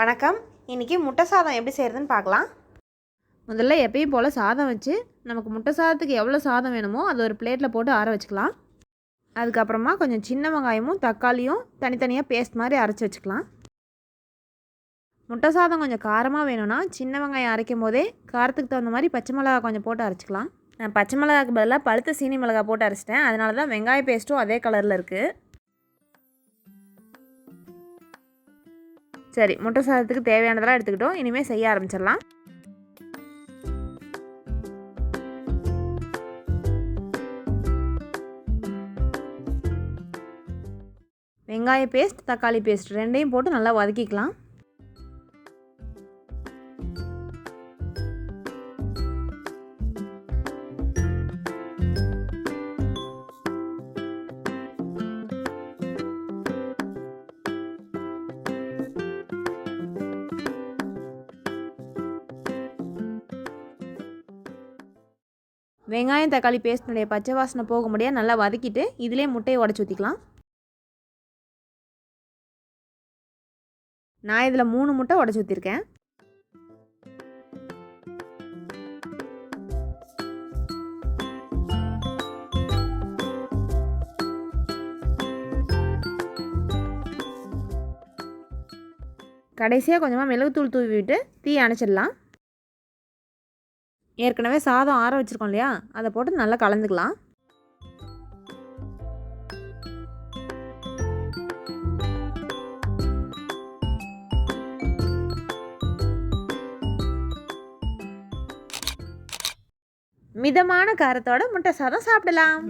வணக்கம். இன்றைக்கி முட்டை சாதம் எப்படி செய்கிறதுன்னு பார்க்கலாம். முதல்ல எப்பயும் போல் சாதம் வச்சு நமக்கு முட்டை சாதத்துக்கு எவ்வளோ சாதம் வேணுமோ அது ஒரு பிளேட்டில் போட்டு ஆற வச்சுக்கலாம். அதுக்கப்புறமா கொஞ்சம் சின்ன வெங்காயமும் தக்காளியும் தனித்தனியாக பேஸ்ட் மாதிரி அரைச்சி வச்சுக்கலாம். முட்டை சாதம் கொஞ்சம் காரமாக வேணும்னா சின்ன வெங்காயம் அரைக்கும் போதே காரத்துக்கு தகுந்த மாதிரி பச்சை மிளகா கொஞ்சம் போட்டு அரைச்சிக்கலாம். நான் பச்சை மிளகாக்கு பதிலாக பழுத்த சீனி மிளகா போட்டு அரைச்சிட்டேன். அதனால தான் வெங்காய பேஸ்ட்டும் அதே கலரில் இருக்குது. சரி, முட்டை சாதத்துக்கு தேவையானதெல்லாம் எடுத்துக்கிட்டோம். இனிமேல் செய்ய ஆரம்பிச்சிடலாம். வெங்காய பேஸ்ட் தக்காளி பேஸ்ட் ரெண்டையும் போட்டு நல்லா வதக்கிக்கலாம். வெங்காயம் தக்காளி பேஸ்ட்னுடைய பச்சை வாசனை போக முடியாது நல்லா வதக்கிட்டு இதிலே முட்டையை உடச்சி ஊற்றிக்கலாம். நான் இதில் 3 முட்டை உடச்சி ஊற்றிருக்கேன். கடைசியாக கொஞ்சமாக மிளகுத்தூள் தூவி விட்டு தீ அணைச்சிடலாம். ஏற்கனவே சாதம் ஆற வச்சுருக்கோம் இல்லையா, அதை போட்டு நல்லா கலந்துக்கலாம். மிதமான காரத்தோட முட்டை சாதம் சாப்பிடலாம்.